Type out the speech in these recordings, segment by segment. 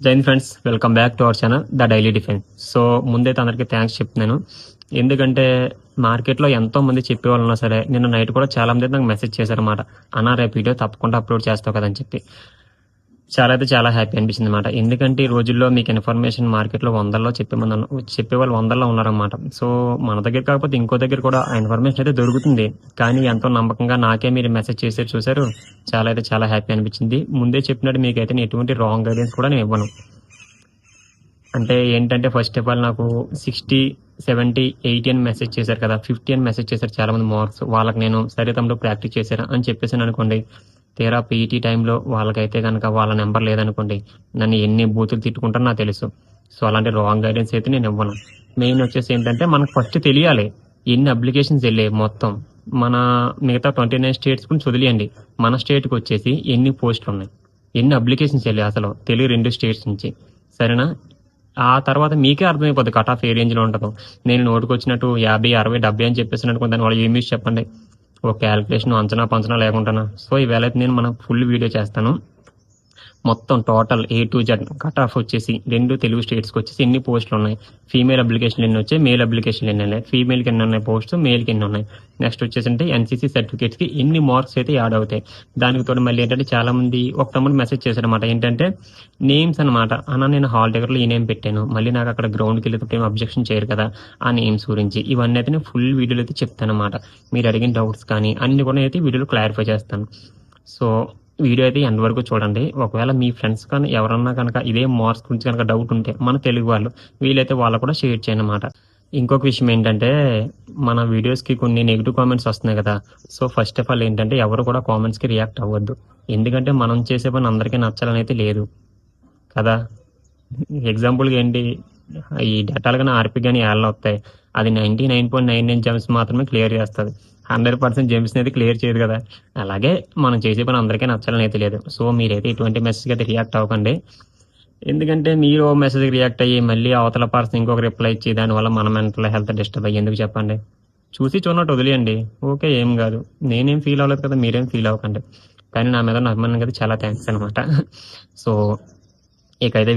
Jain friends, welcome back to our channel the daily defence. So ముందైతే అందరికీ thanks చెప్తున్నాను. ఎందుకంటే మార్కెట్లో ఎంతో మంది చెప్పేవాళ్ళు ఉన్నా సరే, నిన్న నైట్ కూడా చాలా మంది నాకు మెసేజ్ చేశారన్నమాట. అన్నా రేపు వీడియో తప్పకుండా అప్లోడ్ చేస్తావు కదని చెప్పి. చాలా హ్యాపీ అనిపించింది అనమాట. ఎందుకంటే ఈ రోజుల్లో మీకు ఇన్ఫర్మేషన్ మార్కెట్లో వందల్లో చెప్పేవాళ్ళు వందల్లో ఉన్నారన్నమాట. సో మన దగ్గర కాకపోతే ఇంకో దగ్గర కూడా ఆ ఇన్ఫర్మేషన్ అయితే దొరుకుతుంది. కానీ ఎంతో నమ్మకంగా నాకే మీరు మెసేజ్ చేశారు, చూశారు. చాలా హ్యాపీ అనిపించింది. ముందే చెప్పినట్టు మీకైతే నేను ఎటువంటి రాంగ్ గైడెన్స్ కూడా నేను ఇవ్వను. అంటే ఏంటంటే ఫస్ట్ ఆఫ్ ఆల్ నాకు 60, 70, 80 అని మెసేజ్ చేశారు కదా, 50 అని మెసేజ్ చేశారు చాలా మంది మార్క్స్. వాళ్ళకి నేను సరే తమలో ప్రాక్టీస్ చేశారా అని చెప్పేసాను అనుకోండి. తీరా పీఈటీ టైంలో వాళ్ళకైతే కనుక వాళ్ళ నెంబర్ లేదనుకోండి, నన్ను ఎన్ని బూతులు తిట్టుకుంటారో నాకు తెలుసు. సో అలాంటి రాంగ్ గైడెన్స్ అయితే నేను ఇవ్వను. మెయిన్ వచ్చేసి ఏంటంటే మనకు ఫస్ట్ తెలియాలి ఎన్ని అప్లికేషన్స్ వెళ్ళాయి మొత్తం. మన మిగతా 29 స్టేట్స్ గురించి వదిలేయండి. మన స్టేట్కి వచ్చేసి ఎన్ని పోస్టులు ఉన్నాయి, ఎన్ని అప్లికేషన్స్ వెళ్ళాయి అసలు తెలుగు 2 స్టేట్స్ నుంచి. సరేనా? ఆ తర్వాత మీకే అర్థమైపోద్ది కట్ ఆఫ్ ఏ రేంజ్లో ఉంటుందో. నేను నోటుకు వచ్చినట్టు 50, 60, 70 అని చెప్పేసి అనుకుంటాను. దాని వాళ్ళు ఏమి యూస్ చెప్పండి, ఒక క్యాలిక్యులేషన్ అంచనా పంచనా లేకుండానా. సో ఈవేళ అయితే నేను మనం ఫుల్ వీడియో చేస్తాను. మొత్తం total A to Z cut off వచ్చేసి 2 తెలుగు స్టేట్స్కి వచ్చేసి ఎన్ని పోస్టులు ఉన్నాయి, ఫీమేల్ అప్లికేషన్లు ఎన్ని వచ్చాయి, మేల్ అప్లికేషన్లు ఎన్ని ఉన్నాయి, ఫీమేల్కి ఎన్ని ఉన్నాయి పోస్ట్, మేల్కి ఎన్ని ఉన్నాయి. నెక్స్ట్ వచ్చేసి అంటే NCC సర్టిఫికేట్స్కి ఎన్ని మార్క్స్ అయితే యాడ్ అవుతాయి. దానికి తోడు మళ్ళీ ఏంటంటే చాలా మంది ఒక తమ్ముడు మెసేజ్ చేశారనమాట. ఏంటంటే నేమ్స్ అనమాట. అన్న నేను హాల్ టికెట్లో ఈ నేమ్ పెట్టాను, మళ్ళీ నాకు అక్కడ గ్రౌండ్కి వెళ్ళేటప్పుడు ఏం అబ్జెక్షన్ చేయరు కదా ఆ నేమ్స్ గురించి. ఇవన్నీ అయితే నేను ఫుల్ వీడియోలో అయితే చెప్తాను అనమాట. మీరు అడిగిన డౌట్స్ కానీ అన్ని కూడా అయితే వీడియోలో క్లారిఫై చేస్తాను. సో వీడియో అయితే ఎండ్ వరకు చూడండి. ఒకవేళ మీ ఫ్రెండ్స్ కానీ ఎవరన్నా కనుక ఇదే మార్క్స్ గురించి కనుక డౌట్ ఉంటే మన తెలుగు వాళ్ళు వీలైతే వాళ్ళు కూడా షేర్ చేయను అనమాట. ఇంకొక విషయం ఏంటంటే మన వీడియోస్కి కొన్ని నెగిటివ్ కామెంట్స్ వస్తున్నాయి కదా. సో ఫస్ట్ ఆఫ్ ఆల్ ఏంటంటే ఎవరు కూడా కామెంట్స్కి రియాక్ట్ అవ్వద్దు. ఎందుకంటే మనం చేసే పని అందరికీ నచ్చాలని అయితే లేదు కదా. ఎగ్జాంపుల్గా ఏంటి, ఈ డేటాలు కానీ ఆర్పి కానీ ఏళ్ళ వస్తాయి, అది 99.99 జెమ్స్ మాత్రమే క్లియర్ చేస్తుంది. 100% జెమ్స్ని అయితే క్లియర్ చేయదు కదా. అలాగే మనం చేసే పని అందరికీ నచ్చాలని అయితే లేదు. సో మీరైతే ఇటువంటి మెసేజ్కి అయితే రియాక్ట్ అవ్వకండి. ఎందుకంటే మీరు మెసేజ్కి రియాక్ట్ అయ్యి మళ్ళీ అవతల పర్సన్ ఇంకొక రిప్లై ఇచ్చి దానివల్ల మన మెంటల్ హెల్త్ డిస్టర్బ్ అయ్యి ఎందుకు చెప్పండి. చూసినట్టు వదిలేయండి, ఓకే ఏం కాదు. నేనేం ఫీల్ అవ్వలేదు కదా, మీరేం ఫీల్ అవ్వకండి. కానీ నా మీద ఉన్న అభిమానం కదా చాలా థ్యాంక్స్ అనమాట. సో ఇకైతే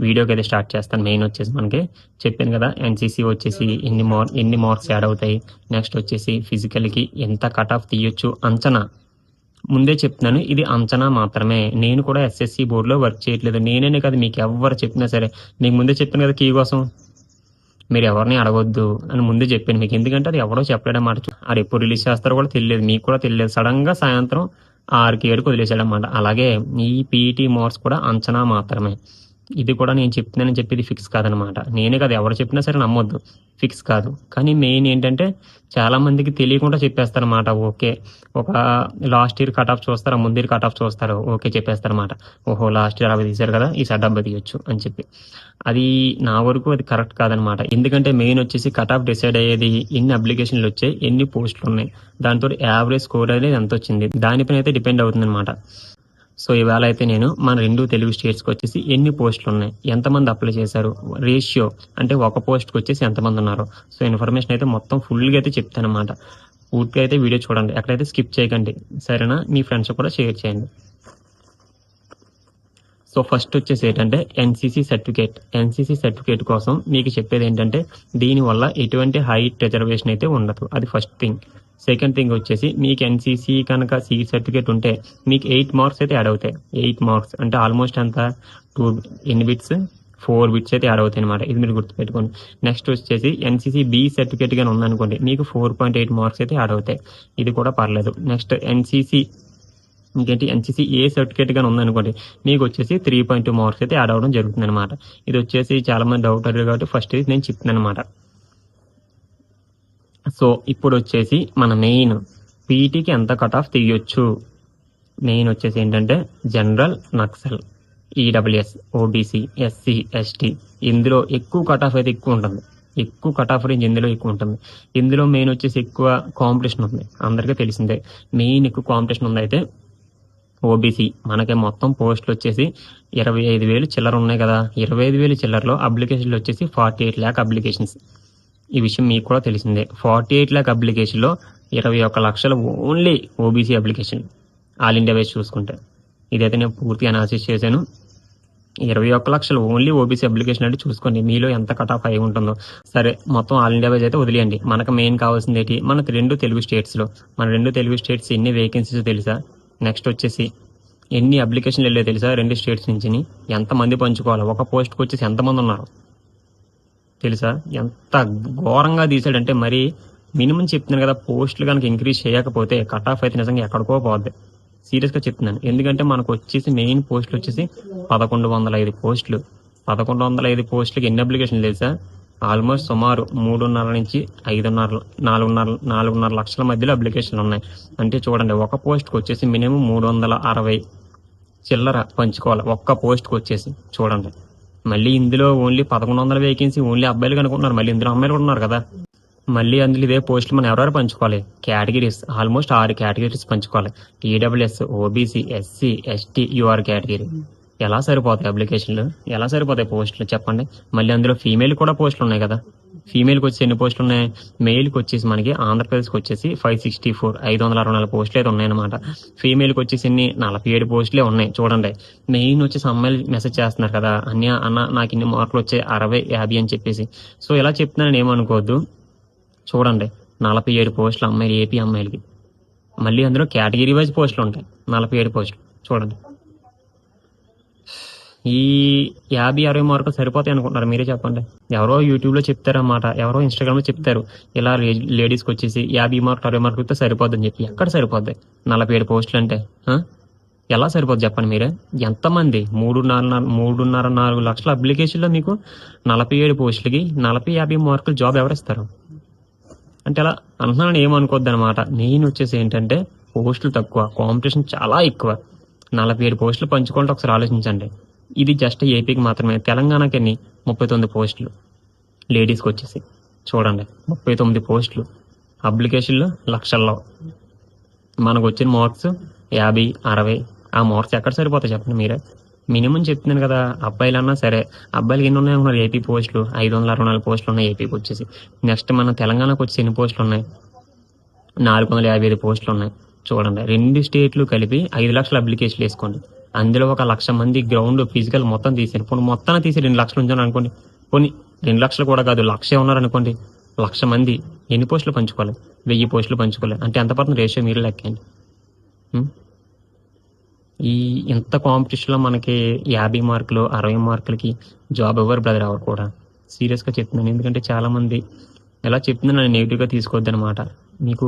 వీడియోకి అయితే స్టార్ట్ చేస్తాను. మెయిన్ వచ్చేసి మనకి చెప్పాను కదా, ఎన్సీసీ వచ్చేసి ఎన్ని మార్క్స్ యాడ్ అవుతాయి, నెక్స్ట్ వచ్చేసి ఫిజికల్కి ఎంత కట్ ఆఫ్ తీయొచ్చు అంచనా. ముందే చెప్తున్నాను, ఇది అంచనా మాత్రమే. నేను కూడా SSC బోర్డులో వర్క్ చేయట్లేదు. నేనే కదా, మీకు ఎవరు చెప్పినా సరే మీకు ముందే చెప్పాను కదా, కీ కోసం మీరు ఎవరిని అడగొద్దు అని ముందే చెప్పాను మీకు. ఎందుకంటే అది ఎవరో చెప్పలేడం మాట. అది ఎప్పుడు రిలీజ్ చేస్తారో కూడా తెలియదు, మీకు కూడా తెలియదు. సడన్గా సాయంత్రం 6కి 7కి వదిలేసాడనమాట. అలాగే ఈ పీఈటీ మార్క్స్ కూడా అంచనా మాత్రమే. ఇది కూడా నేను చెప్తున్నానని చెప్పేది ఫిక్స్ కాదనమాట. నేనే కదా, ఎవరు చెప్పినా సరే నమ్మొద్దు, ఫిక్స్ కాదు. కానీ మెయిన్ ఏంటంటే చాలా మందికి తెలియకుండా చెప్పేస్తారనమాట. ఓకే, ఒక లాస్ట్ ఇయర్ కట్ ఆఫ్ చూస్తారా, ముందు ఇయర్ కట్ ఆఫ్ చూస్తారు, ఓకే చెప్పేస్తారనమాట. ఓహో లాస్ట్ ఇయర్ 60 తీశారు కదా, ఈసారి 70 తీయొచ్చు అని చెప్పి. అది నా వరకు అది కరెక్ట్ కాదనమాట. ఎందుకంటే మెయిన్ వచ్చేసి కట్ ఆఫ్ డిసైడ్ అయ్యేది ఎన్ని అప్లికేషన్లు వచ్చాయి, ఎన్ని పోస్టులు ఉన్నాయి, దాంతో యావరేజ్ స్కోర్ అనేది ఎంత వచ్చింది, దానిపైన అయితే డిపెండ్ అవుతుంది అనమాట. సో ఈవేళ అయితే నేను మన 2 తెలుగు స్టేట్స్కి వచ్చేసి ఎన్ని పోస్టులు ఉన్నాయి, ఎంతమంది అప్లై చేశారు, రేషియో అంటే ఒక పోస్ట్కి వచ్చేసి ఎంతమంది ఉన్నారు. సో ఇన్ఫర్మేషన్ అయితే మొత్తం ఫుల్గా అయితే చెప్తాను అనమాట. పూర్తిగా అయితే వీడియో చూడండి, ఎక్కడైతే స్కిప్ చేయకండి, సరేనా? మీ ఫ్రెండ్స్ కూడా షేర్ చేయండి. సో ఫస్ట్ వచ్చేసి ఏంటంటే ఎన్సీసీ సర్టిఫికేట్ కోసం మీకు చెప్పేది ఏంటంటే దీనివల్ల ఎటువంటి హైట్ రిజర్వేషన్ అయితే ఉండదు. అది ఫస్ట్ థింగ్. సెకండ్ థింగ్ వచ్చేసి మీకు ఎన్సీసీ కనుక సీట్ సర్టిఫికేట్ ఉంటే మీకు 8 మార్క్స్ అయితే యాడ్ అవుతాయి. 8 మార్క్స్ అంటే ఆల్మోస్ట్ అంత 2 బిట్స్ 4 బిట్స్ అయితే యాడ్ అవుతాయి అనమాట. ఇది మీరు గుర్తుపెట్టుకోండి. నెక్స్ట్ వచ్చేసి ఎన్సీసీ బి సర్టిఫికేట్ కానీ ఉందనుకోండి, మీకు 4.8 మార్క్స్ అయితే యాడ్ అవుతాయి. ఇది కూడా పర్లేదు. నెక్స్ట్ ఎన్సీసీ ఏ సర్టిఫికేట్ కానీ ఉందనుకోండి, మీకు వచ్చేసి 3.2 మార్క్స్ అయితే యాడ్ అవ్వడం జరుగుతుంది అనమాట. ఇది వచ్చేసి చాలా మంది డౌట్ అడిగారు కాబట్టి ఫస్ట్ ఇది నేను చెప్తున్నాను అనమాట. సో ఇప్పుడు వచ్చేసి మన మెయిన్ పీటీకి ఎంత కట్ ఆఫ్ తీయొచ్చు. మెయిన్ వచ్చేసి ఏంటంటే general, Naxal, EWS, OBC, SC, ST, ఇందులో ఎక్కువ కట్ ఆఫ్ అయితే ఎక్కువ ఉంటుంది. ఎక్కువ కట్ ఆఫ్ రేంజ్ ఇందులో ఎక్కువ ఉంటుంది. ఇందులో మెయిన్ వచ్చేసి ఎక్కువ కాంపిటీషన్ ఉంది, అందరికీ తెలిసిందే. మెయిన్ ఎక్కువ కాంపిటీషన్ ఉంది. అయితే ఓబీసీ మనకి మొత్తం పోస్టులు వచ్చేసి 25,000 చిల్లర ఉన్నాయి కదా. 25,000 చిల్లరలో అప్లికేషన్లు వచ్చేసి 48 lakh అప్లికేషన్స్. ఈ విషయం మీకు కూడా తెలిసిందే. 48 lakh అప్లికేషన్లో 21 లక్షలు only OBC application, all India wise చూసుకుంటే. ఇదైతే నేను పూర్తిగా అనాలిసిస్ చేశాను. 21,00,000 ఓన్లీ ఓబీసీ అప్లికేషన్ అంటే చూసుకోండి మీలో ఎంత కట్ ఆఫ్ అయి ఉంటుందో. సరే మొత్తం ఆల్ ఇండియా వైజ్ అయితే వదిలేయండి. మనకు మెయిన్ కావాల్సింది ఏంటి, మనకు 2 తెలుగు స్టేట్స్లో మన 2 తెలుగు స్టేట్స్ ఎన్ని వేకెన్సీస్ తెలుసా, నెక్స్ట్ వచ్చేసి ఎన్ని అప్లికేషన్లు వెళ్ళాయో తెలుసా 2 స్టేట్స్ నుంచి, ఎంతమంది పంచుకోవాలి, ఒక పోస్ట్కి వచ్చేసి ఎంతమంది ఉన్నారు తెలుసా. ఎంత ఘోరంగా తీసాడంటే మరి మినిమం చెప్తున్నాను కదా, పోస్టులు కనుక ఇంక్రీజ్ చేయకపోతే కట్ ఆఫ్ అయితే నిజంగా ఎక్కడికో పోద్ది. సీరియస్గా చెప్తున్నాను. ఎందుకంటే మనకు వచ్చేసి మెయిన్ పోస్టులు వచ్చేసి 1105 పోస్టులు. 1105 పోస్టులకి ఎన్ని అప్లికేషన్లు తెలుసా, ఆల్మోస్ట్ సుమారు 3.5 నుంచి 5.5 4.5 లక్షల మధ్యలో అప్లికేషన్లు ఉన్నాయి. అంటే చూడండి ఒక పోస్ట్కి వచ్చేసి మినిమం 360 చిల్లర పంచుకోవాలి ఒక్క పోస్ట్కి వచ్చేసి. చూడండి మళ్ళీ ఇందులో ఓన్లీ 1100 వేకెన్సీ ఓన్లీ అబ్బాయిలు కనుకుంటున్నారు, మళ్ళీ ఇందులో అమ్మాయిలు కూడా ఉన్నారు కదా. మళ్ళీ అందులో ఇదే పోస్టులు మనం ఎవరెవరు పంచుకోవాలి, కేటగిరీస్ ఆల్మోస్ట్ 6 కేటగిరీస్ పంచుకోవాలి. EWS, OBC, SC, ST, UR category. ఎలా సరిపోతాయి అప్లికేషన్లు, ఎలా సరిపోతాయి పోస్టులు చెప్పండి. మళ్ళీ అందులో ఫీమేల్ కూడా పోస్టులు ఉన్నాయి కదా. ఫీమేల్కి వచ్చి ఎన్ని పోస్టులు ఉన్నాయి, మెయిల్కి వచ్చేసి మనకి ఆంధ్రప్రదేశ్కి వచ్చేసి 564 పోస్టులు అయితే ఉన్నాయన్నమాట. ఫీమేల్కి వచ్చేసి ఎన్ని 47 పోస్టులే ఉన్నాయి. చూడండి మెయిన్ వచ్చేసి అమ్మాయిలు మెసేజ్ చేస్తున్నారు కదా, అన్న నాకు ఇన్ని మార్కులు వచ్చాయి 60, 50 అని చెప్పేసి. సో ఇలా చెప్తున్నాను ఏమనుకోవద్దు. చూడండి 47 పోస్టులు అమ్మాయిలు, ఏపీ అమ్మాయిలకి. మళ్ళీ అందులో కేటగిరీ వైజ్ పోస్టులు ఉంటాయి 47 పోస్టులు. చూడండి ఈ 50-60 మార్కులు సరిపోతాయి అనుకుంటున్నారు, మీరే చెప్పండి. ఎవరో యూట్యూబ్లో చెప్తారన్నమాట, ఎవరో ఇన్స్టాగ్రామ్లో చెప్తారు ఇలా లేడీస్కి వచ్చేసి 50 మార్కులు 60 మార్కులతో సరిపోద్దని చెప్పి. ఎక్కడ సరిపోద్ది 47 పోస్టులు అంటే, ఎలా సరిపోద్ది చెప్పండి మీరే. ఎంతమంది 3.5-4 లక్షల అప్లికేషన్లో మీకు 47 పోస్టులకి 40-50 మార్కులు జాబ్ ఎవరిస్తారు అంటే అలా అంటున్నాను, ఏమనుకోద్ది అనమాట. మెయిన్ వచ్చేసి ఏంటంటే పోస్టులు తక్కువ, కాంపిటీషన్ చాలా ఎక్కువ. 47 పోస్టులు పంచుకుంటే ఒకసారి ఆలోచించండి. ఇది జస్ట్ ఏపీకి మాత్రమే. తెలంగాణకి 39 పోస్టులు లేడీస్కి వచ్చేసి. చూడండి 39 పోస్టులు అప్లికేషన్లు లక్షల్లో. మనకు వచ్చిన మార్క్స్ 50, 60. ఆ మార్క్స్ ఎక్కడ సరిపోతాయి చెప్పండి మీరే. మినిమం చెప్తున్నాను కదా, అబ్బాయిలన్నా సరే. అబ్బాయిలకి ఎన్ని ఉన్నాయి ఉన్నారు ఏపీ పోస్టులు, 564 పోస్టులు ఉన్నాయి ఏపీకి వచ్చేసి. నెక్స్ట్ మన తెలంగాణకు వచ్చి ఎన్ని పోస్టులు ఉన్నాయి, 455 పోస్టులు ఉన్నాయి. చూడండి 2 స్టేట్లు కలిపి 5 లక్షల అప్లికేషన్లు వేసుకోండి. అందులో 1,00,000 మంది గ్రౌండ్ ఫిజికల్ మొత్తం తీసారు. పోనీ మొత్తాన్ని తీసి 2 లక్షలు ఉంచాను అనుకోండి. పోనీ 2 లక్షలు కూడా కాదు, 1,00,000 ఉన్నారనుకోండి. 1,00,000 మంది ఎన్ని పోస్టులు పంచుకోవాలి, 1000 పోస్టులు పంచుకోవాలి. అంటే ఎంత పడుతుంది రేషియో మీరు లెక్కండి. ఈ ఇంత కాంపిటీషన్లో మనకి 50 మార్కులు 60 మార్కులకి జాబ్ ఎవరు బ్రదర్ ఎవరు కూడా. సీరియస్గా చెప్తున్నాను. ఎందుకంటే చాలామంది ఎలా చెప్తున్నాను, నేను నెగిటివ్గా తీసుకోవద్దు అనమాట. మీకు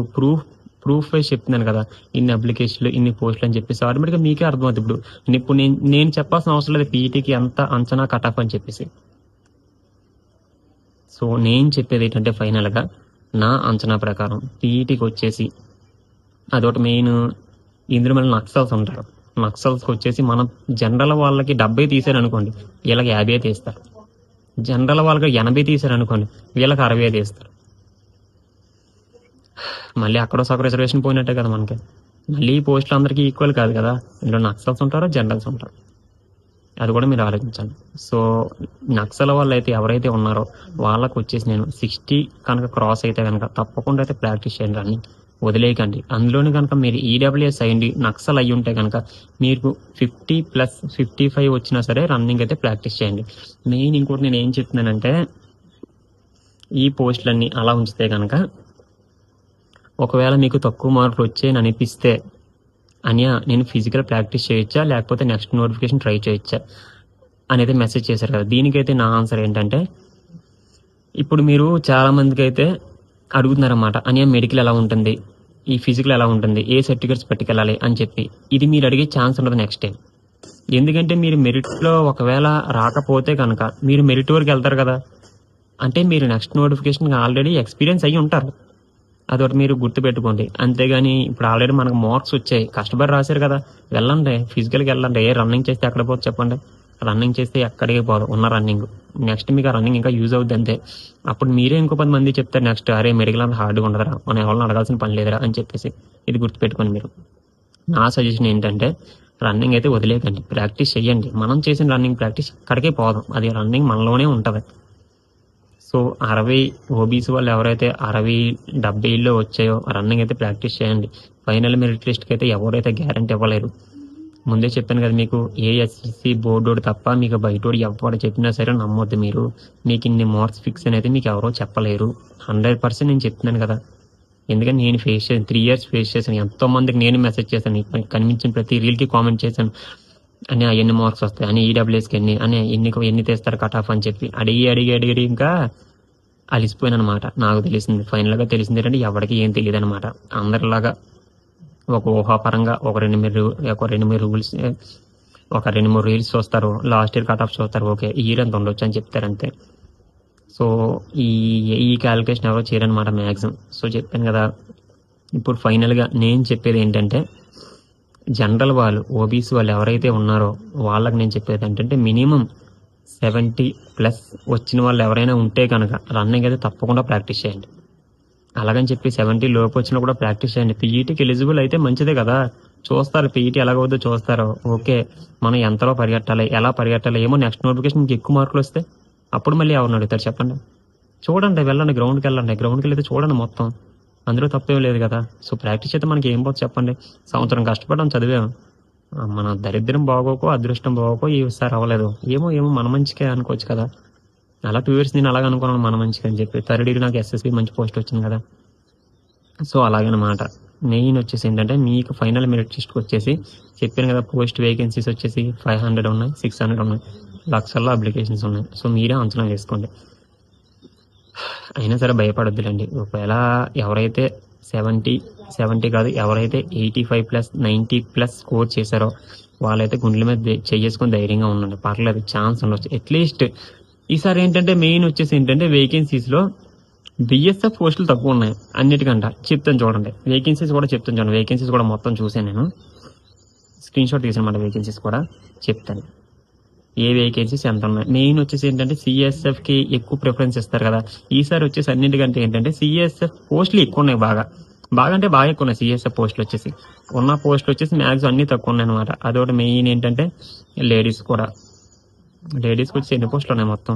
ప్రూఫ్ వైజ్ చెప్తున్నాను కదా, ఇన్ని అప్లికేషన్లు ఇన్ని పోస్టులు అని చెప్పేసి ఆటోమేటిక్గా మీకే అర్థమవుతుంది. ఇప్పుడు నేను చెప్పాల్సిన అవసరం లేదు పీఈటీకి ఎంత అంచనా కట్ ఆఫ్ అని చెప్పేసి. సో నేను చెప్పేది ఏంటంటే ఫైనల్గా నా అంచనా ప్రకారం పీఈటీకి వచ్చేసి అదొకటి మెయిన్. ఇందులో మళ్ళీ నక్సల్స్ ఉంటారు. నక్సల్స్కి వచ్చేసి మనం జనరల్ వాళ్ళకి 70 తీసారనుకోండి, వీళ్ళకి 50 తీస్తారు. జనరల్ వాళ్ళకి 80 తీసారనుకోండి, వీళ్ళకి 60 తీస్తారు. మళ్ళీ అక్కడ సగం రిజర్వేషన్ పోయినట్టే కదా మనకి. మళ్ళీ ఈ పోస్టులు అందరికీ ఈక్వల్ కాదు కదా, ఇందులో నక్సల్స్ ఉంటారో జనరల్స్ ఉంటారు, అది కూడా మీరు ఆలోచించండి. సో నక్సల్ వాళ్ళు అయితే ఎవరైతే ఉన్నారో వాళ్ళకు వచ్చేసి నేను 60 కనుక క్రాస్ అయితే కనుక తప్పకుండా అయితే ప్రాక్టీస్ చేయండి, రన్నింగ్ వదిలేయకండి. అందులోనే కనుక మీరు ఈడబ్ల్యూఎస్ అయ్యండి, నక్సల్ అయ్యి ఉంటే కనుక మీకు 50+55 వచ్చినా సరే రన్నింగ్ అయితే ప్రాక్టీస్ చేయండి. మెయిన్ ఇంకోటి నేను ఏం చెప్తున్నానంటే, ఈ పోస్టులన్నీ అలా ఉంచితే కనుక ఒకవేళ మీకు తక్కువ మార్కులు వచ్చాయని అనిపిస్తే నేను ఫిజికల్ ప్రాక్టీస్ చేయొచ్చా లేకపోతే నెక్స్ట్ నోటిఫికేషన్ ట్రై చేయొచ్చా అనేది మెసేజ్ చేశారు కదా. దీనికైతే నా ఆన్సర్ ఏంటంటే, ఇప్పుడు మీరు చాలామందికి అయితే అడుగుతున్నారన్నమాట, మెడికల్ ఎలా ఉంటుంది, ఈ ఫిజికల్ ఎలా ఉంటుంది, ఏ సర్టిఫికేట్స్ పట్టుకెళ్ళాలి అని చెప్పి. ఇది మీరు అడిగే ఛాన్స్ ఉండదు నెక్స్ట్ టైం. ఎందుకంటే మీరు మెరిట్లో ఒకవేళ రాకపోతే కనుక మీరు మెరిట్ వరకు వెళ్తారు కదా, అంటే మీరు నెక్స్ట్ నోటిఫికేషన్కి ఆల్రెడీ ఎక్స్పీరియన్స్ అయ్యి ఉంటారు. అదొకటి మీరు గుర్తుపెట్టుకోండి. అంతేగాని ఇప్పుడు ఆల్రెడీ మనకు మార్క్స్ వచ్చాయి, కష్టపడి రాశారు కదా, వెళ్ళండి ఫిజికల్కి వెళ్ళండి. రన్నింగ్ చేస్తే ఎక్కడ పోదు చెప్పండి, రన్నింగ్ చేస్తే ఎక్కడికి పోదు ఉన్న రన్నింగ్. నెక్స్ట్ మీకు ఆ రన్నింగ్ ఇంకా యూజ్ అవుద్ది అంతే. అప్పుడు మీరే ఇంకో 10 మంది చెప్తారు నెక్స్ట్, అరే మెడికల్ అంత హార్డ్గా ఉండదురా, మనం ఎవరిని అడగాల్సిన పని లేదురా అని చెప్పేసి. ఇది గుర్తుపెట్టుకోండి మీరు. నా సజెషన్ ఏంటంటే రన్నింగ్ అయితే వదిలేకండి, ప్రాక్టీస్ చేయండి. మనం చేసిన రన్నింగ్ ప్రాక్టీస్ ఎక్కడికే పోదాం, అది రన్నింగ్ మనలోనే ఉంటుంది. సో 60 ఓబీసీ వాళ్ళు ఎవరైతే 60-70లో వచ్చాయో రన్నింగ్ అయితే ప్రాక్టీస్ చేయండి. ఫైనల్ మెరిట్ లిస్ట్కి అయితే ఎవరైతే గ్యారంటీ ఇవ్వలేరు. ముందే చెప్పాను కదా మీకు, ఏ ఎస్ఎస్సి బోర్డోడు తప్ప మీకు బయటోడు ఎవరు చెప్పినా సరే నమ్మొద్దు మీరు. మీకు ఇన్ని మార్క్స్ ఫిక్స్ అనేది మీకు ఎవరో చెప్పలేరు. 100% నేను చెప్తున్నాను కదా. ఎందుకంటే నేను ఫేస్ చేశాను, 3 years ఫేస్ చేశాను. ఎంతో మందికి నేను మెసేజ్ చేశాను, కనిపించిన ప్రతి రీల్కి కామెంట్ చేశాను. అని ఎన్ని మార్క్స్ వస్తాయి అని, ఈడబ్ల్యూఎస్కి ఎన్ని తీస్తారు కట్ ఆఫ్ అని చెప్పి అడిగి ఇంకా అలిసిపోయాను అనమాట. నాకు తెలిసింది, ఫైనల్గా తెలిసింది ఏంటంటే ఎవరికి ఏం తెలియదు అనమాట. అందరిలాగా ఒక ఊహాపరంగా ఒక రెండు మూడు రీల్స్ చూస్తారు, లాస్ట్ ఇయర్ కట్ ఆఫ్ చూస్తారు, ఓకే ఈ ఇయర్ ఎంత ఉండొచ్చు అని చెప్తారు అంతే. సో ఈ క్యాలిక్యులేషన్ ఎవరో చేయరనమాట మ్యాక్సిమం. సో చెప్పాను కదా. ఇప్పుడు ఫైనల్గా నేను చెప్పేది ఏంటంటే, జనరల్ వాళ్ళు, ఓబీసీ వాళ్ళు ఎవరైతే ఉన్నారో వాళ్ళకి నేను చెప్పేది ఏంటంటే, మినిమం 70+ వచ్చిన వాళ్ళు ఎవరైనా ఉంటే కనుక రన్నింగ్ అయితే తప్పకుండా ప్రాక్టీస్ చేయండి. అలాగని చెప్పి 70 లోపు వచ్చినా కూడా ప్రాక్టీస్ చేయండి. పీఈటీకి ఎలిజిబుల్ అయితే మంచిదే కదా. చూస్తారు పీఈటీ ఎలాగవుద్దో చూస్తారు. ఓకే మనం ఎంతలో పరిగెట్టాలి, ఎలా పరిగెట్టాలి, ఏమో నెక్స్ట్ నోటిఫికేషన్ మీకు ఎక్కువ మార్కులు వస్తే అప్పుడు మళ్ళీ ఎవరిని అడుగుతారు చెప్పండి. చూడండి, వెళ్ళండి, గ్రౌండ్కి వెళ్తే చూడండి మొత్తం, అందులో తప్పేం లేదు కదా. సో ప్రాక్టీస్ అయితే మనకి ఏం పోతుంది చెప్పండి. సంవత్సరం కష్టపడడం చదివాం, మన దరిద్రం బాగోకో అదృష్టం బాగోకో ఈసారి అవ్వలేదు, ఏమో మన మంచికే అనుకోవచ్చు కదా. అలా 2 years నేను అలాగ అనుకున్నాను మన మంచిగా అని చెప్పి. థర్డ్ ఇయర్ నాకు ఎస్ఎస్బి మంచి పోస్ట్ వచ్చింది కదా. సో అలాగనమాట. మెయిన్ వచ్చేసి ఏంటంటే, మీకు ఫైనల్ మెరిట్ లిస్ట్కి వచ్చేసి చెప్పాను కదా, పోస్ట్ వేకెన్సీస్ వచ్చేసి 500 ఉన్నాయి, 600 ఉన్నాయి, లక్షల్లో అప్లికేషన్స్ ఉన్నాయి. సో మీరే అంచనా వేసుకోండి. అయినా సరే భయపడొద్దులండి. ఒకవేళ ఎవరైతే 70 కాదు, ఎవరైతే 85+, 90+ స్కోర్ చేశారో వాళ్ళైతే గుండెల మీద చేసుకొని ధైర్యంగా ఉండండి. పర్లేదు, ఛాన్స్ ఉండొచ్చు అట్లీస్ట్. ఈసారి ఏంటంటే మెయిన్ వచ్చేసి ఏంటంటే, వేకెన్సీస్లో బిఎస్ఎఫ్ పోస్టులు తక్కువ ఉన్నాయి అన్నిటికంట. చెప్తాను చూడండి, వేకెన్సీస్ కూడా చెప్తాను చూడండి. వేకెన్సీస్ కూడా మొత్తం చూసాను, నేను స్క్రీన్ షాట్ తీసానమాట. వేకెన్సీస్ కూడా చెప్తాను, ఏ వేకెన్సీస్ ఎంత ఉన్నాయి. మెయిన్ వచ్చేసి ఏంటంటే, సిఎస్ఎఫ్కి ఎక్కువ ప్రిఫరెన్స్ ఇస్తారు కదా. ఈసారి వచ్చేసి అన్నిటికంటే ఏంటంటే సిఎస్ఎఫ్ పోస్టులు ఎక్కువ ఉన్నాయి, బాగా అంటే బాగా ఎక్కువ ఉన్నాయి. సిఎస్ఎఫ్ పోస్టులు వచ్చేసి ఉన్న పోస్టులు వచ్చేసి మ్యాక్సిమం అన్ని తక్కువ ఉన్నాయి అనమాట. అదొకటి మెయిన్ ఏంటంటే, లేడీస్కి వచ్చి ఎన్ని పోస్టులు ఉన్నాయి మొత్తం.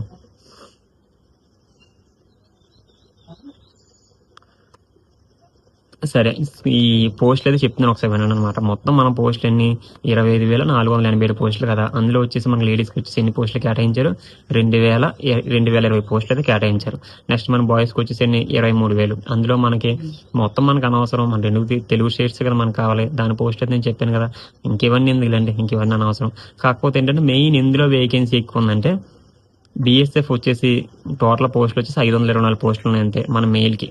సరే, ఈ పోస్టులు అయితే చెప్తున్నాను ఒకసారి వినండి అనమాట. మొత్తం మన పోస్టులు ఎన్ని, 25,487 పోస్టులు కదా. అందులో వచ్చేసి మన లేడీస్కి వచ్చేసి ఎన్ని పోస్టులు కేటాయించారు, 2,020 పోస్టులు అయితే కేటాయించారు. నెక్స్ట్ మన బాయ్స్కి వచ్చేసి ఎన్ని, 23,000. అందులో మనకి మొత్తం మనకు అనవసరం, మన 2 తెలుగు స్టేట్స్ కదా మనకు కావాలి. దాని పోస్ట్ అయితే నేను చెప్పాను కదా, ఇంకెవన్నీ ఎందుకులేండి, ఇంకెవన్నీ అనవసరం. కాకపోతే ఏంటంటే, మెయిన్ ఎందులో వేకెన్సీ ఎక్కువ ఉందంటే, బిఎస్ఎఫ్ వచ్చేసి టోటల్ పోస్టులు వచ్చేసి 524 పోస్టులు ఉన్నాయి అంతే మన మెయిల్కి.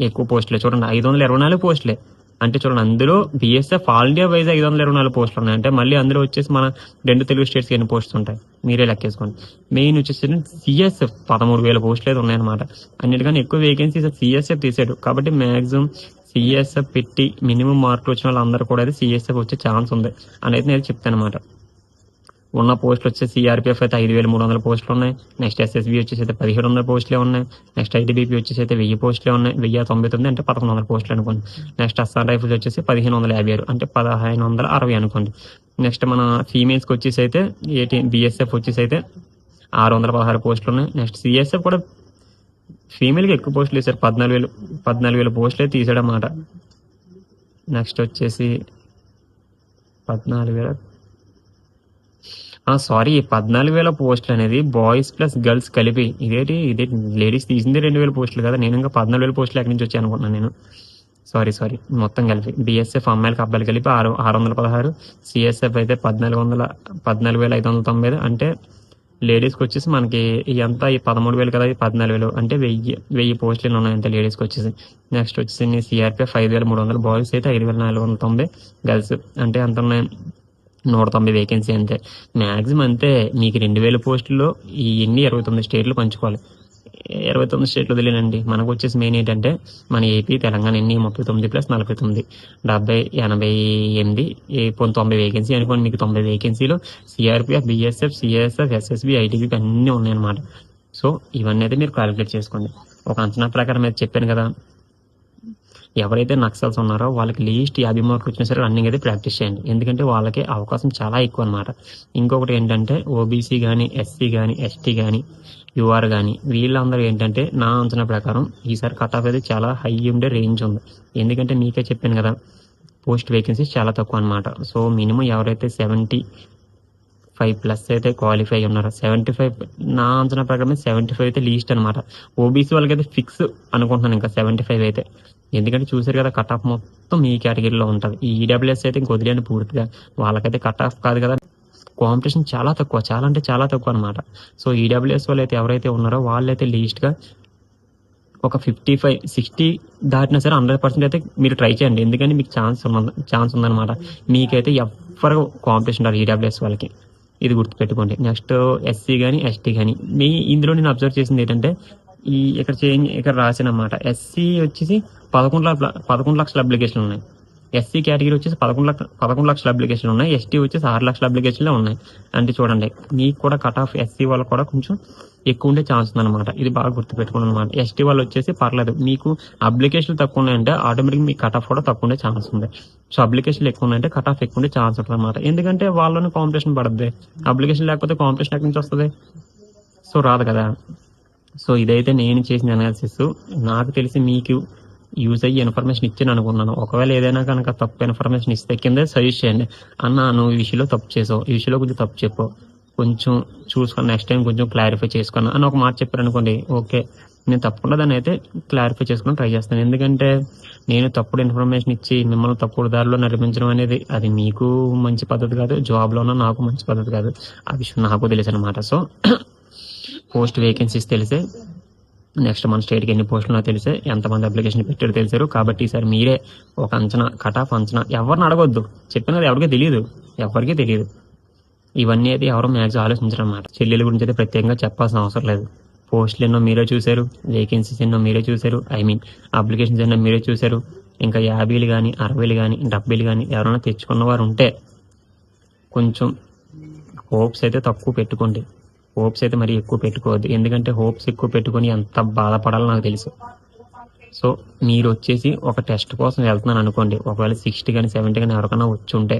ఎక్కువ పోస్టులే చూడండి, 524 పోస్టులే. అంటే చూడండి, అందులో బిఎస్ఎఫ్ ఆల్ ఇండియా వైజ్ 524 పోస్టులు ఉన్నాయి. అంటే మళ్ళీ అందులో వచ్చేసి మన 2 తెలుగు స్టేట్స్కి ఎన్ని పోస్టులు ఉంటాయి మీరే లెక్కేసుకోండి. మెయిన్ వచ్చేసి సిఎస్ఎఫ్ 13,000 పోస్టులు అయితే ఉన్నాయన్నమాట. అన్నిటికన్నా ఎక్కువ వేకెన్సీస్ సిఎస్ఎఫ్ తీసాడు. కాబట్టి మ్యాక్సిమం సిఎస్ఎఫ్ పెట్టి మినిమం మార్కులు వచ్చిన వాళ్ళందరూ కూడా అయితే సిఎస్ఎఫ్ వచ్చే ఛాన్స్ ఉంది అనేది నేను చెప్తాను అనమాట. ఉన్న పోస్టులు వచ్చేసి సిఆర్పిఎఫ్ అయితే 5,300 పోస్టులు ఉన్నాయి. నెక్స్ట్ ఎస్ఎస్బి వచ్చేసి అయితే 1,700 పోస్టులే ఉన్నాయి. నెక్స్ట్ ఐటీబీపీ వచ్చేసి అయితే 1000 పోస్టులే ఉన్నాయి. 1099 అంటే 1,100 పోస్టులు అనుకోండి. నెక్స్ట్ అస్సాం రైఫిల్స్ వచ్చేసి 1,556 అంటే 1,560 అనుకోండి. నెక్స్ట్ మన ఫీమేల్స్కి వచ్చేసి అయితే బిఎస్ఎఫ్ వచ్చేసి అయితే 616 పోస్టులు ఉన్నాయి. నెక్స్ట్ సిఎస్ఎఫ్ కూడా ఫీమేల్కి ఎక్కువ పోస్టులు వేశారు, 14,000 పోస్టులే తీసాడన్నమాట. నెక్స్ట్ వచ్చేసి 14,000 పోస్టులు అనేది బాయ్స్ ప్లస్ గర్ల్స్ కలిపి. ఇదేంటి లేడీస్ తీసింది 2,000 పోస్టులు కదా. నేను ఇంకా 14,000 పోస్టులు ఎక్కడి నుంచి వచ్చాయి అనుకుంటున్నాను నేను. సారీ మొత్తం కలిపి బిఎస్ఎఫ్ అమ్మాయిలకి అబ్బాయిలు కలిపి 616, సిఎస్ఎఫ్ అయితే 14,590. అంటే లేడీస్కి వచ్చేసి మనకి ఎంత, ఈ 13,000 కదా, 14,000 అంటే 1000 పోస్టులు ఉన్నాయి అంతే లేడీస్కి వచ్చేసి. నెక్స్ట్ వచ్చేసి సిఆర్పిఎఫ్ 5,300, బాయ్స్ అయితే 5,490, గర్ల్స్ అంటే ఎంత ఉన్నాయి, 190 వేకెన్సీ అంతే. మ్యాక్సిమం అంతే. మీకు 2,000 పోస్టుల్లో ఈ 29 స్టేట్లు పంచుకోవాలి. 29 స్టేట్లు వదిలేనండి. మనకు వచ్చేసి మెయిన్ ఏంటంటే, మన ఏపీ తెలంగాణ 39+49 70, 88, 90 వేకెన్సీ అనుకోండి. మీకు 90 వేకెన్సీలో CRPF, BSF, CSF, SSB, ITBP అన్నీ ఉన్నాయన్నమాట. సో ఇవన్నీ అయితే మీరు క్యాలిక్యులేట్ చేసుకోండి. ఒక అంచనా ప్రకారం అయితే చెప్పాను కదా. ఎవరైతే నక్సల్స్ ఉన్నారో వాళ్ళకి లీస్ట్ 50 మార్కులు వచ్చినా సరే రన్నింగ్ అయితే ప్రాక్టీస్ చేయండి. ఎందుకంటే వాళ్ళకి అవకాశం చాలా ఎక్కువ అనమాట. ఇంకొకటి ఏంటంటే, ఓబీసీ కానీ, ఎస్సీ కానీ, ఎస్టీ కానీ, యూఆర్ కానీ, వీళ్ళందరూ ఏంటంటే నా అంచనా ప్రకారం ఈసారి కట్ ఆఫ్ అయితే చాలా హై ఉండే రేంజ్ ఉంది. ఎందుకంటే మీకే చెప్పాను కదా, పోస్ట్ వేకెన్సీస్ చాలా తక్కువ అనమాట. సో మినిమం ఎవరైతే 75+ అయితే క్వాలిఫై ఉన్నారో, 75 నా అంచనా ప్రకారం 75 అయితే లీస్ట్ అనమాట. ఓబీసీ వాళ్ళకైతే ఫిక్స్ అనుకుంటున్నాను ఇంకా 75 అయితే. ఎందుకంటే చూసారు కదా కట్ ఆఫ్ మొత్తం ఈ కేటగిరీలో ఉంటుంది. ఈ ఈడబ్ల్యూఎస్ అయితే ఇంక వదిలేని పూర్తిగా, వాళ్ళకైతే కట్ ఆఫ్ కాదు కదా, కాంపిటీషన్ చాలా తక్కువ, చాలా అంటే చాలా తక్కువ అనమాట. సో ఈడబ్ల్యూఎస్ వాళ్ళు అయితే ఎవరైతే ఉన్నారో వాళ్ళైతే లీస్ట్గా ఒక 55-60 దాటినా సరే 100% అయితే మీరు ట్రై చేయండి. ఎందుకంటే మీకు ఛాన్స్ ఉందన్నమాట. మీకైతే ఎవరు కాంపిటీషన్ రాదు ఈడబ్ల్యూఎస్ వాళ్ళకి, ఇది గుర్తుపెట్టుకోండి. నెక్స్ట్ ఎస్సీ కానీ ఎస్టీ కానీ, ఇందులో నేను అబ్జర్వ్ చేసింది ఏంటంటే ఇక్కడ రాసినమాట ఎస్సీ వచ్చేసి 11 లక్షల అప్లికేషన్లు ఉన్నాయి. ఎస్సీ కేటగిరీ వచ్చేసి 11 లక్షల అప్లికేషన్లు ఉన్నాయి. ఎస్టీ వచ్చేసి 6 లక్షల అప్లికేషన్లే ఉన్నాయి. అంటే చూడండి, మీకు కూడా కట్ ఆఫ్ ఎస్సీ వాళ్ళకి కూడా కొంచెం ఎక్కువ ఉండే ఛాన్స్ ఉందన్నమాట. ఇది బాగా గుర్తుపెట్టుకోండి అనమాట. ఎస్టీ వాళ్ళు వచ్చేసి పర్లేదు, మీకు అప్లికేషన్లు తక్కువ ఉన్నాయంటే ఆటోమేటిక్గా మీ కట్ ఆఫ్ కూడా తక్కువ ఉండే ఛాన్స్ ఉంది. సో అప్లికేషన్లు ఎక్కువ ఉన్నాయంటే కట్ ఆఫ్ ఎక్కువ ఉండే ఛాన్స్ ఉంటుంది అనమాట. ఎందుకంటే వాళ్ళని కాంపిటీషన్ పడుతుంది. అప్లికేషన్ లేకపోతే కాంపిటీషన్ ఎక్కడి నుంచి వస్తుంది? సో రాదు కదా. సో ఇదైతే నేను చేసిన అనాలిసిస్. నాకు తెలిసి మీకు యూజ్ అయ్యి ఇన్ఫర్మేషన్ ఇచ్చాను అనుకున్నాను. ఒకవేళ ఏదైనా కనుక తప్పు ఇన్ఫర్మేషన్ ఇస్తే కింద సజెస్ట్ చేయండి. అన్న నువ్వు ఈ విషయంలో తప్పు చేసావు, ఈ విషయంలో కొంచెం తప్పు చెప్పు, కొంచెం చూసుకొని నెక్స్ట్ టైం కొంచెం క్లారిఫై చేసుకున్నా అని ఒక మాట చెప్పారు అనుకోండి, ఓకే నేను తప్పకుండా దాన్ని అయితే క్లారిఫై చేసుకుని ట్రై చేస్తాను. ఎందుకంటే నేను తప్పుడు ఇన్ఫర్మేషన్ ఇచ్చి మిమ్మల్ని తప్పుడు దారిలో నడిపించడం అనేది అది మీకు మంచి పద్ధతి కాదు, జాబ్లోనూ నాకు మంచి పద్ధతి కాదు. ఆ విషయం నాకు తెలుసు అనమాట. సో పోస్ట్ వేకెన్సీస్ తెలిసే, నెక్స్ట్ మన స్టేట్కి ఎన్ని పోస్టులు తెలిసే, ఎంతమంది అప్లికేషన్ పెట్టారో తెలిసారు. కాబట్టి ఈసారి మీరే ఒక అంచనా, కట్ ఆఫ్ అంచనా, ఎవరిని అడగొద్దు, చెప్పినది ఎవరికీ తెలియదు. ఇవన్నీ అయితే ఎవరో మ్యాక్స్ ఆలోచించరు అన్నమాట. చెల్లెల గురించి అయితే ప్రత్యేకంగా చెప్పాల్సిన అవసరం లేదు. పోస్టులు ఎన్నో మీరే చూశారు, వేకెన్సీస్ ఎన్నో మీరే చూశారు, అప్లికేషన్స్ ఎన్నో మీరే చూశారు. ఇంకా 50 కానీ 60 కానీ 70 కానీ ఎవరైనా తెచ్చుకున్న వారు ఉంటే కొంచెం హోప్స్ అయితే తక్కువ పెట్టుకోండి. హోప్స్ అయితే మరి ఎక్కువ పెట్టుకోవద్దు. ఎందుకంటే హోప్స్ ఎక్కువ పెట్టుకొని ఎంత బాధపడాలో నాకు తెలుసు. సో మీరు వచ్చేసి ఒక టెస్ట్ కోసం వెళ్తున్నాను అనుకోండి, ఒకవేళ 60 కానీ 70 కానీ ఎవరికైనా వచ్చి ఉంటే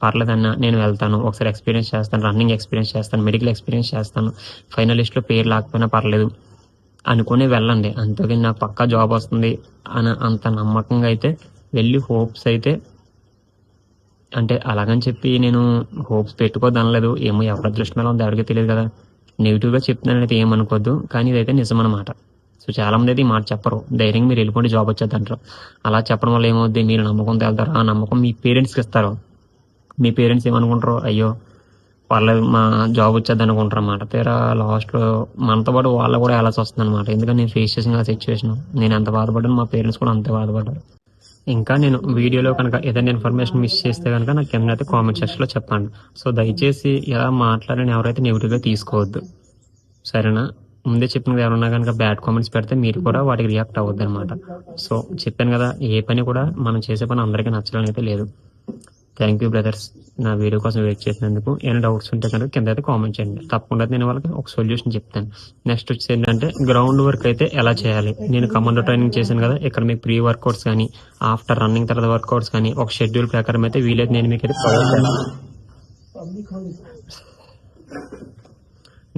పర్లేదన్నా నేను వెళ్తాను, ఒకసారి ఎక్స్పీరియన్స్ చేస్తాను, రన్నింగ్ ఎక్స్పీరియన్స్ చేస్తాను, మెడికల్ ఎక్స్పీరియన్స్ చేస్తాను, ఫైనల్ లిస్ట్లో పేరు లేకపోయినా పర్లేదు అనుకుని వెళ్ళండి. అంతేగాని నాకు పక్కా జాబ్ వస్తుంది అని అంత నమ్మకంగా అయితే వెళ్ళి హోప్స్ అయితే, అంటే అలాగని చెప్పి నేను హోప్స్ పెట్టుకోదనలేదు. ఏమో ఎవరి అదృష్టం ఎలా ఉందో ఎవరికీ తెలియదు కదా. నెగిటివ్గా చెప్తున్నానైతే ఏమనుకోద్దు, కానీ ఇదైతే నిజమన్నమాట. సో చాలామంది అయితే ఈ మాట చెప్పరు, ధైర్యంగా మీరు వెళ్ళిపోండి జాబ్ వచ్చేది అంటారు. అలా చెప్పడం వల్ల ఏమవుద్ది, మీరు నమ్మకంతో వెళ్తారు, ఆ నమ్మకం మీ పేరెంట్స్కి ఇస్తారు. మీ పేరెంట్స్ ఏమనుకుంటారు, అయ్యో పర్లేదు మా జాబ్ వచ్చేది అనుకుంటారు అన్నమాట. తీరా లాస్ట్లో మనతో పాటు వాళ్ళు కూడా వెళ్ళాల్సి వస్తుంది అనమాట. ఎందుకంటే నేను ఫేస్ చేసిన సిచ్యువేషన్, నేను ఎంత బాధపడ్డాను, మా పేరెంట్స్ కూడా అంతే బాధపడ్డారు. ఇంకా నేను వీడియోలో కనుక ఏదైనా ఇన్ఫర్మేషన్ మిస్ చేస్తే కనుక నాకు కింద అయితే కామెంట్ సెక్షన్లో చెప్పండి. సో దయచేసి ఇలా మాట్లాడిన ఎవరైతే నెగిటివ్గా తీసుకోవద్దు, సరేనా? ముందే చెప్పినది ఎవరన్నా కనుక బ్యాడ్ కామెంట్స్ పెడితే మీరు కూడా వాటికి రియాక్ట్ అవ్వద్దు అనమాట. సో చెప్పాను కదా, ఏ పని కూడా మనం చేసే పని అందరికీ నచ్చడం అయితే లేదు. థ్యాంక్ యూ బ్రదర్స్, నా వీడియో కోసం వెయిట్ చేసినందుకు. ఏమైనా డౌట్స్ ఉంటే కనుక కింద అయితే కామెంట్ చేయండి, తప్పకుండా నేను వాళ్ళకి ఒక సొల్యూషన్ చెప్తాను. నెక్స్ట్ వచ్చి ఏంటంటే గ్రౌండ్ వర్క్ అయితే ఎలా చేయాలి. నేను కమాండో ట్రైనింగ్ చేశాను కదా, ఇక్కడ మీకు ప్రీ వర్కౌట్స్ కానీ ఆఫ్టర్ రన్నింగ్ తర్వాత వర్కౌట్స్ కానీ ఒక షెడ్యూల్ ప్రకారం అయితే వీలైతే నేను మీకు అయితే ప్రొవైడ్ చేస్తాను.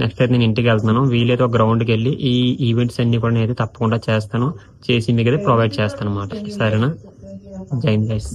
నెక్స్ట్ అయితే నేను ఇంటికి వెళ్తున్నాను, వీలైతే ఒక గ్రౌండ్కి వెళ్ళి ఈ ఈవెంట్స్ అన్ని కూడా నేను అయితే తప్పకుండా చేస్తాను, చేసి మీకు అయితే ప్రొవైడ్ చేస్తాను అన్నమాట. సరేనా? జై హింద్ గైస్.